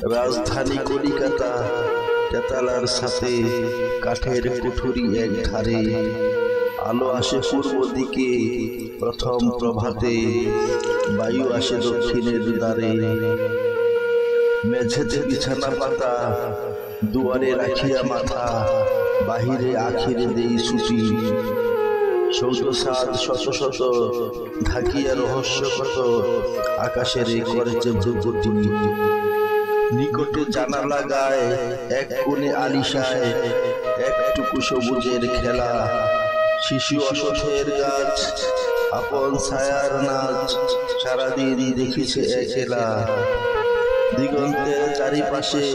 রাজধানী কলিকাতা, তেতালার সাথে কাঠের কুঠুরি এক ধারে। আলো আসে পূর্ব দিকে প্রথম প্রভাতে, বায়ু আসে দক্ষিণের দ্বারে। মেঝেতে বিছানা পাতা, দুয়ারে রাখিয়া মাথা, বাহিরে আখিরে দেই ছুটি। সৌদ সাদ শত শত, ঢাকিয়া রহস্য কত, আকাশের করেছে ভ্রুকুটি। নিকটে জানালা গায়, এক কোণে আলিশায়, একটুকু সবুজের খেলা। শিশু অসথের গাছ, আপন ছায়ার নাচ, সারাদিন দেখিছে একেলা। দিগন্তের চারিপাশে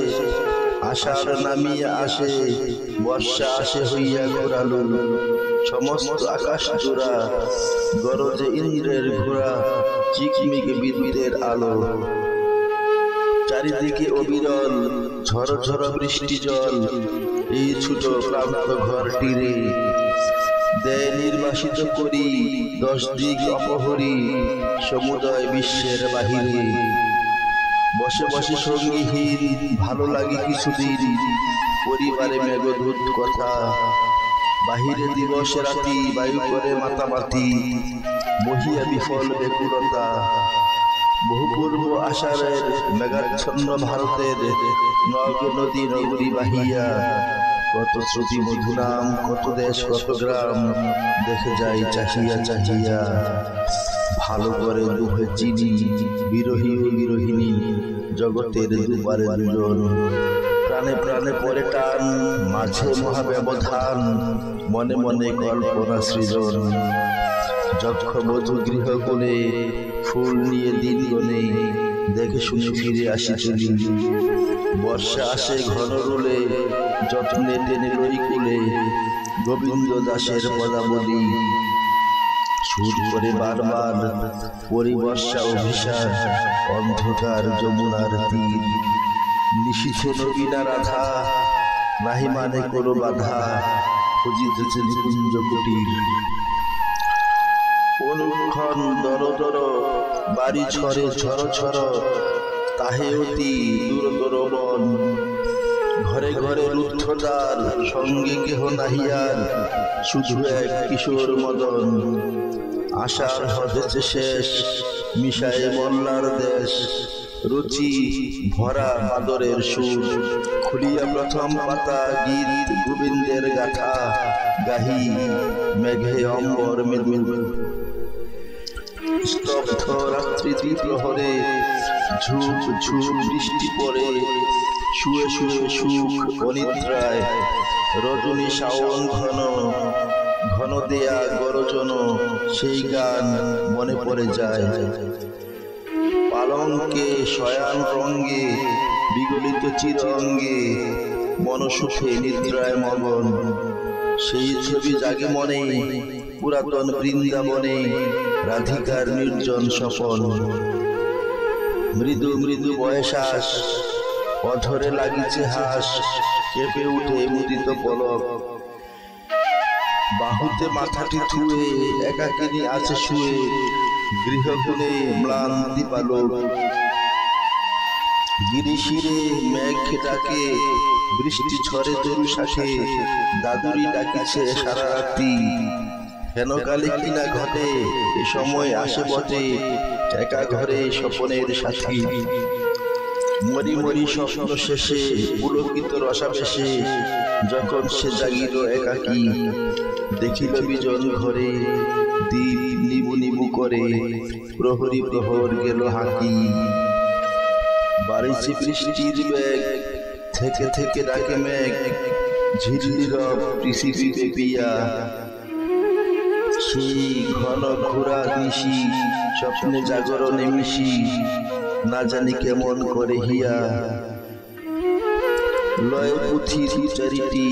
আষাঢ় নামিয়া আসে, বর্ষা আসে হইয়া ঘোরালো। সমস্ত আকাশ জোড়া গরজে ইন্দ্রের ঘোড়া, চিকমিকে বিদ্যুতের আলো। চারিদিকে অবিরল ঝড় ঝড় বৃষ্টি জল, এই ছোট প্রান্ত ঘরটিরে দেয় নির্বাসিত করি 10 দিক অপহরি, সমুদয় বিশ্বের বাহিরে। বসে বসে সঙ্গীহীন ভালো লাগে কিছুদিন, পরিবারে মেঘদূত কথা। বাহিরে দিবস রাতি, বায়ু করে মাতামাতি, বহিয়া বিফল বেকুলতা। বহু পূর্ব আষাঢ়ের মেঘাচ্ছন্ন ভারতের, নগ নদী নগরী বাহিয়া। কত শ্রুতি মধুরাম, কত দেশ কত গ্রাম, দেখে যাই চাহিয়া চাহিয়া। ভালো করে দুহে চিনি, বিরোহী ও বিরোহিনী, জগতের দুপারে দুজন। প্রাণে প্রাণে পরে টান, মাঝে মহা ব্যবধান, মনে মনে কল্পনা সৃজন। যক্ষ বধূ গৃহ কোণে, ফুল নিয়ে দিন গনে, দেখে শুনে ফিরে আসি চলি। বর্ষা আসে ঘন রোলে, যত্নে টেনে লই কুলে, গোবিন্দ দাসের পদাবলী। সুর করে বারবার পরিবর্ষা অভিশাপ, অন্ধকার যমুনার তীর। নিশীথে নবীনা রাধা, নাহি মানে কোনো বাধা, খুঁজিতেছে নিকুঞ্জ কুটির। অনুক্ষণ দর দর, বাড়ি ছড়ে ঝড় ঝড়, তাহে অতি দূরতর বন। ঘরে ঘরে রুদ্ধদ্বার, সঙ্গে কেহ নাহিয়ার, শুধু এক কিশোর মদন। আশার হতেছে শেষ, মিশায়ে মল্লার দেশ, রুচি ভরা বাদরের সুর। খুলিয়া প্রথম পাতা, গীত গোবিন্দের গাথা, গাহি মেঘে অম্বর মৃদু। স্তব্ধ রাত্রি প্রহরে, ঝুপ ঝুপ বৃষ্টি পড়ে, শুয়ে শুয়ে সুখ অনিদ্রায়। রজনী শাওন ঘন, ঘন দেয়া গরজন, সেই গান মনে পড়ে যায়। পালঙ্কে শয়ান রঙ্গে, বিগলিত চিরঙ্গে, মনসুখে নিদ্রায় মগন। সেই ছবি জাগে মনে, পুরাতন বৃন্দাবনে, রাধিকার নির্জন স্বপন। মৃদু মৃদু বয়সাস, অধরে লাগিছে হাস, কেঁপে উঠে মুদিত পলক। বাহুতে মাথাটি থুয়ে, একাকিনী আছে শুয়ে, গৃহকোণে ম্লান দীপালোক। গিরিশিরে মেঘ ডাকে, বৃষ্টি ঝরে তরু শাখে, দাদুরি ডাকিছে সারা রাত্রি। হেনকালে কিনা ঘটে, এ সময় আসে বটে, একা ঘরে স্বপনের সাথী। মরি মরি স্বপ্ন শেষে, পুলকিত রসাবেশে, যখন সে জাগিল একাকী। দেখিল বিজন ঘরে, দীপ নিবু নিবু করে, প্রহরী প্রহর গেল হাঁকি। বাড়িছে বৃষ্টির বেগ, থেকে থেকে ডাকে মেঘ, ঝিরঝির পৃথিবী পেপিয়া। সেই ঘন ঘোরা নিশি, স্বপ্নে জাগরণে মিশি, না জানি কেমন করে হিয়া। লয় পুঁথির চারিটি,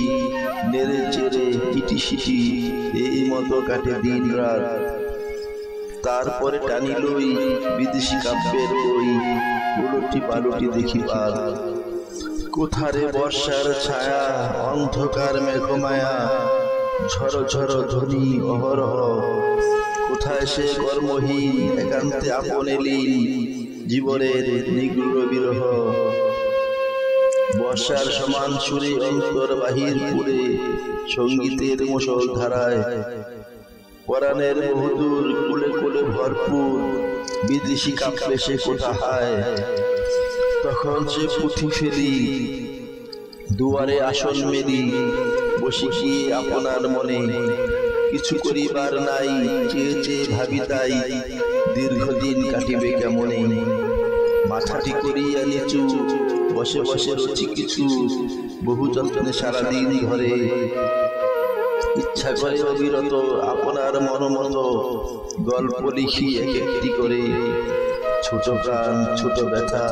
নেড়ে চেড়ে ইটি সিটি, এই মতো কাটে দিন রাত। তারপরে টানিলই বিদেশি কাব্যের বই, উলটি পালটি দেখিবার। কোথারে বর্ষার ছায়া, অন্ধকার মেঘমায়া, ঝড় ঝড় ধ্বনি অহরহ। কোথায় সে কর্মহীন, একান্তে আপনে লীন, জীবনের নিগূঢ় বিরহ। বর্ষার সমান সুরে অন্তর বাহির পুরে সঙ্গীতের মুষল ধারায় পরাণের বহুদূর কুলে কুলে ভরপুর বিদেশি কাঁপলে সে কোথায়। তখন সে পুঁথি ফেলি দুয়ারে আসন মেলি বসে গিয়ে আপনার মনে কিছু করিবার নাই চেয়ে চেয়ে ভাবি তাই দীর্ঘদিন কাটিবে কেমনে। মাথাটি করিয়া নিচু বসে বসে রচি কিছু বহু যত্নে সারাদিন ধরে। ইচ্ছা করে অবিরত আপনার মনোমত গল্প লিখি এক একটি করে। ছোট প্রাণ ছোট ব্যথা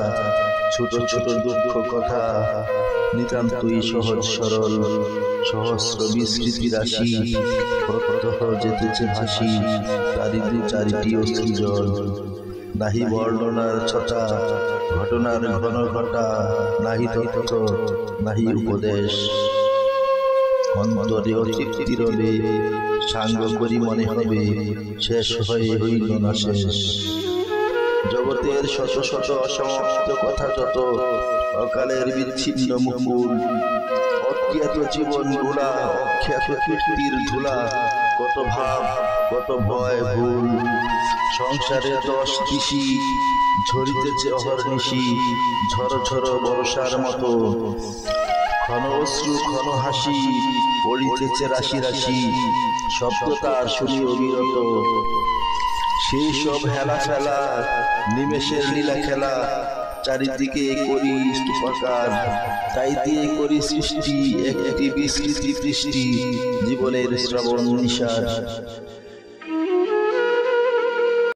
ছোট ছোট দুঃখ কথা নিতান্তই সহজ সরল সহস্র বিস্মৃতি রাশি প্রত্যহ যেতেছে ভাসি তারি দু চারিটি অস্থি জল। নাহি বর্ণনার ছটা ঘটনার ঘন ঘটা নাহি তথ্য নাহি উপদেশ। অন্তরে অতৃপ্তি রবে সাঙ্গ করি মনে হবে শেষ হয়ে হইল না শেষ। জগতের শত শত অসমাপ্ত কথা যত অকালের বিচ্ছিন্ন মুকুল অজ্ঞাত জীবন গুলা অখ্যাত কীর্তির ধুলা কত ভাব কত ভয় ভুল। সংসারে 10 দিশি ঝরিতেছে অহর্নিশি ঝড় ঝড় বর্ষার মতো ক্ষণ অশ্রু ক্ষণ হাসি পড়িতেছে রাশি রাশি শব্দ তার শুনি অবিরত। সেই সব হেলা ফেলা নিমেষের লীলা খেলা চারিদিকে করি স্তূপাকার তাই দিয়ে করি সৃষ্টি একটি বিস্মৃতি বৃষ্টি জীবনের শ্রাবণ নিশার।